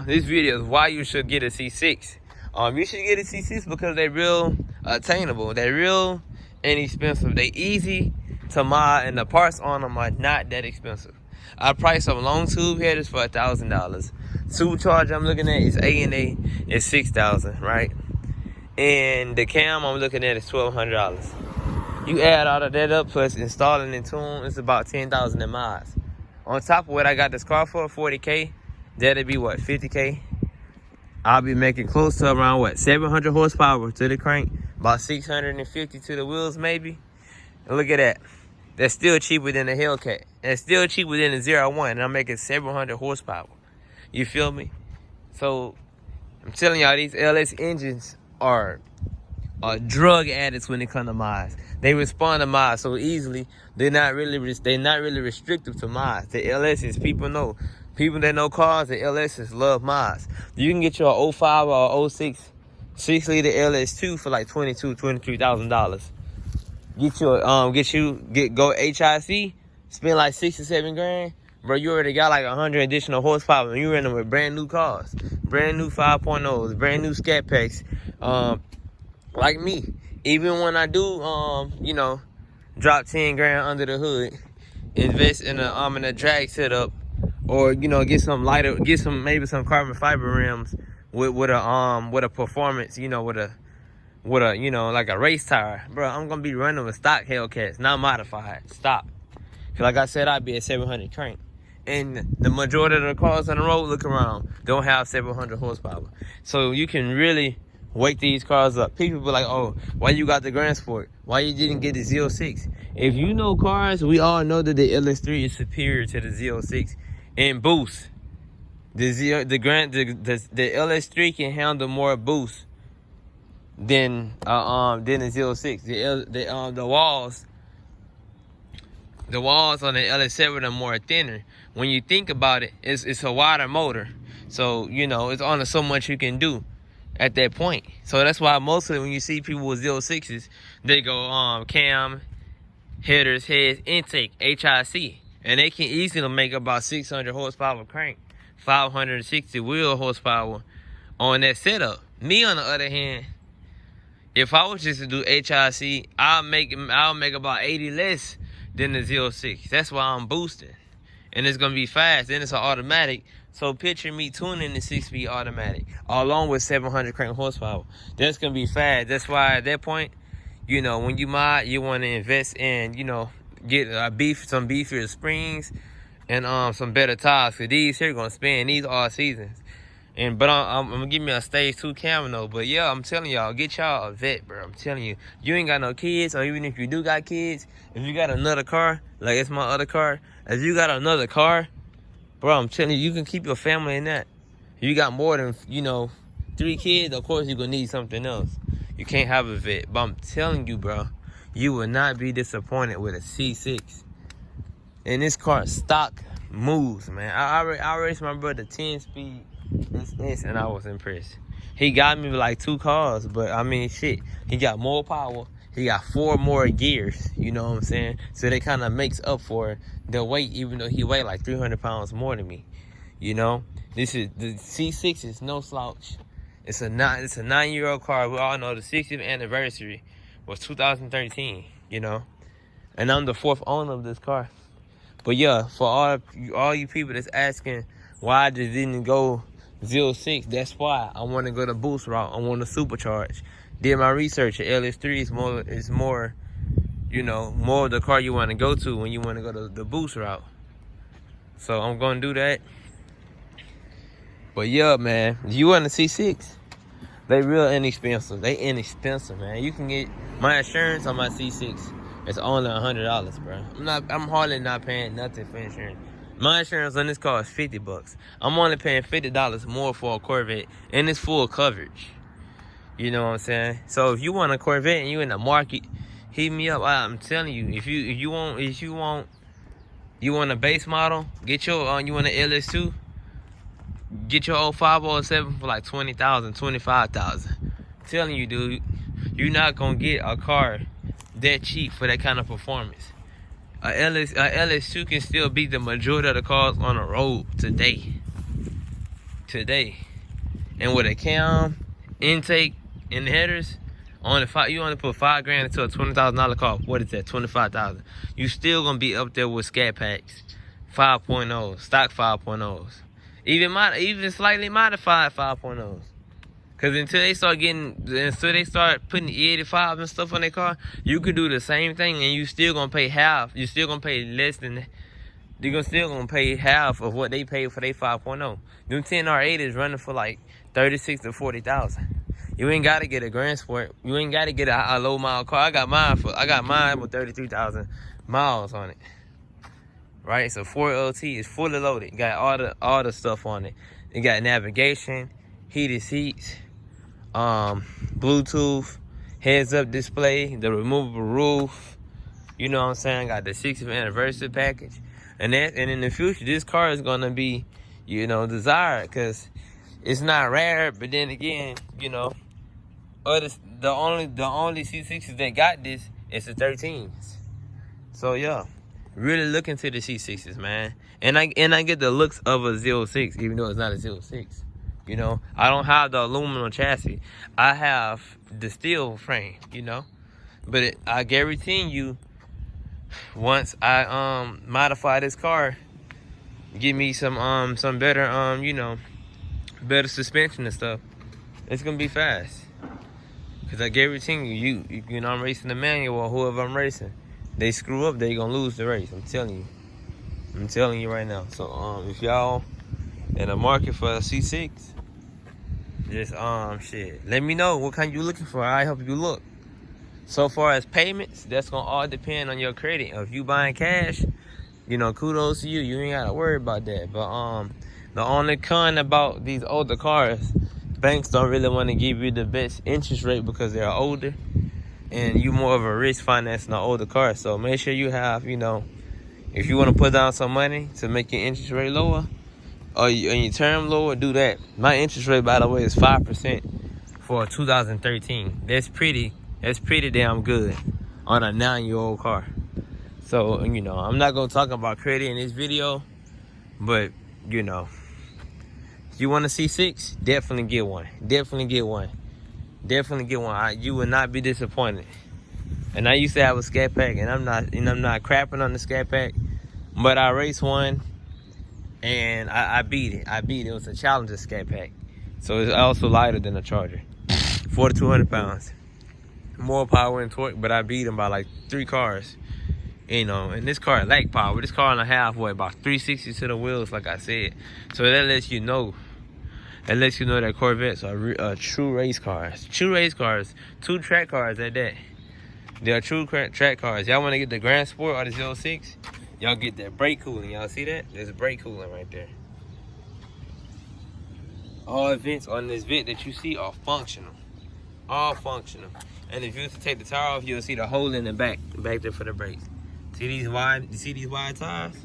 This video is why you should get a C6. You should get a C6 because they're real attainable. They're real inexpensive. They easy to mod, and the parts on them are not that expensive. I priced some long tube headers for $1,000. Supercharger I'm looking at is A&A is $6,000, right? And the cam I'm looking at is $1,200. You add all of that up plus installing and tune, it's about $10,000 in mods. On top of what I got this car for, $40K. That'd be what, $50K? I'll be making close to around what, 700 horsepower to the crank, about 650 to the wheels maybe. And look at that. That's still cheaper than the Hellcat. That's still cheaper than the 01, and I'm making 700 horsepower. You feel me? So I'm telling y'all, these LS engines are drug addicts when it comes to mods. They respond to mods so easily. They're not really restrictive to mods. The LSs, people that know cars, the LSs love mods. You can get your 05 or 06 6-liter LS2 for like $23,000. Go HIC, spend like 6 or 7 grand, bro. You already got like 100 additional horsepower, and you running with brand new cars, brand new 5.0s, brand new scat packs. Like me, even when I do, drop 10 grand under the hood, invest in a drag setup, or get some lighter, maybe some carbon fiber rims with a performance, with a like a race tire, bro. I'm gonna be running with stock Hellcats, not modified. Stop. Cause like I said, I'd be at 700 crank, and the majority of the cars on the road, look around, don't have 700 horsepower. So you can really wake these cars up. People be like, oh, why you got the Grand Sport? Why you didn't get the Z06? If you know cars, we all know that the LS3 is superior to the Z06 in boost. The LS3 can handle more boost than the Z06. The walls on the LS7 are more thinner. When you think about it, it's a wider motor, so it's only so much you can do at that point. So that's why mostly when you see people with 06s, they go cam, headers, heads, intake, HIC, and they can easily make about 600 horsepower crank, 560 wheel horsepower on that setup. Me on the other hand, if I was just to do HIC, I'll make about 80 less than the 06. That's why I'm boosting, and it's gonna be fast. Then it's an automatic. So picture me tuning the 6-speed automatic along with 700 crank horsepower. That's gonna be fast. That's why at that point, when you mod, you want to invest in, get some beefier springs and some better tires. Cause these here gonna spin these all seasons. But I'm gonna give me a stage 2 camo. But yeah, I'm telling y'all, get y'all a vet, bro. I'm telling you, you ain't got no kids, or even if you do got kids, if you got another car, like it's my other car, if you got another car, bro, I'm telling you, you can keep your family in that. If you got more than 3 kids, of course you're gonna need something else. You can't have a vet. But I'm telling you, bro, you will not be disappointed with a C6. And this car stock moves, man. I raced my brother 10-speed and I was impressed. He got me like 2 cars, but I mean, shit, he got more power. He got 4 more gears, you know what I'm saying? So that kind of makes up for the weight, even though he weighed like 300 pounds more than me. This is the C6 is no slouch. It's a 9-year-old car. We all know the 60th anniversary was 2013, and I'm the 4th owner of this car. But yeah, for all you people that's asking why I just didn't go 06, that's why I want to go the boost route. I want to supercharge. Did my research. The LS3 is more, more of the car you want to go to when you want to go the boost route. So I'm gonna do that. But yeah, man, if you want a C6, they real inexpensive. They inexpensive, man. You can get my insurance on my C6. It's only $100, bro. I'm hardly not paying nothing for insurance. My insurance on this car is $50. I'm only paying $50 more for a Corvette, and it's full coverage. You know what I'm saying? So if you want a Corvette and you in the market, hit me up. I'm telling you, if you want a base model, get your you want an LS2, get your 05 or 07 for like $20,000, $25,000. Telling you, dude, you're not gonna get a car that cheap for that kind of performance. A LS2 can still beat the majority of the cars on the road today. today. And with a cam, intake, and headers, you only put $5,000 into a $20,000 car. What is that? $25,000. You still gonna be up there with Scat Packs, 5.0, stock 5.0s, even slightly modified 5.0s. Cause until they start putting E85 and stuff on their car, you could do the same thing and you still gonna pay half. You still gonna pay less than. Still gonna pay half of what they paid for their 5.0. Them 10R8 is running for like 36 to 40,000. You ain't gotta get a Grand Sport. You ain't gotta get a low mile car. I got mine with 33,000 miles on it. Right, so 4LT is fully loaded. Got all the stuff on it. It got navigation, heated seats, Bluetooth, heads-up display, the removable roof. You know what I'm saying? Got the 60th anniversary package, and in the future, this car is gonna be, desired, because it's not rare. But then again, the only C6s that got this is the 13s. So yeah, really look into the C6s, man. And I get the looks of a 06, even though it's not a 06. I don't have the aluminum chassis. I have the steel frame, But I guarantee you, once I modify this car, give me some better better suspension and stuff, it's gonna be fast. Cause I guarantee you, I'm racing the manual or whoever I'm racing, they screw up, they gonna lose the race. I'm telling you right now. So if y'all in the market for a C6, just let me know what kind you looking for. I help you look. So far as payments, that's gonna all depend on your credit. If you buying cash, kudos to you. You ain't gotta worry about that. But the only con about these older cars, banks don't really want to give you the best interest rate because they're older, and you more of a risk financing an older car. So make sure you have, if you want to put down some money to make your interest rate lower, or your term lower, do that. My interest rate, by the way, is 5% for 2013. That's pretty damn good on a 9-year-old car. So, I'm not going to talk about credit in this video, but, if you want a C6, definitely get one. Definitely get one. You will not be disappointed. And I used to have a Scat Pack, and I'm not crapping on the Scat Pack, but I raced one, and I beat it. It was a Challenger Scat Pack. So it's also lighter than a Charger. 4,200 pounds. More power and torque, but I beat him by like 3 cars. And this car lack power. This car and a half, about 360 to the wheels, like I said. So that lets you know. That Corvettes are true race cars. 2 track cars at that. They are true track cars. Y'all want to get the Grand Sport or the 06? Y'all get that brake cooling. Y'all see that? There's brake cooling right there. All vents on this vent that you see are functional. All functional. And if you was to take the tire off, you'll see the hole in the back there for the brakes. See these wide tires?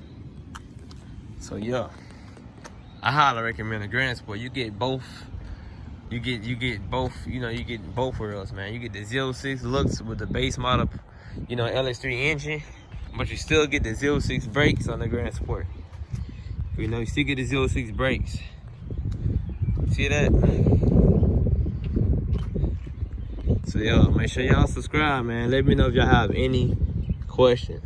So yeah, I highly recommend a Grand Sport. You get both. You get both. You get both wheels, man. You get the 06 looks with the base model, LS3 engine, but you still get the 06 brakes on the Grand Sport. You still get the 06 brakes. See that? So yeah, make sure y'all subscribe, man. Let me know if y'all have any questions.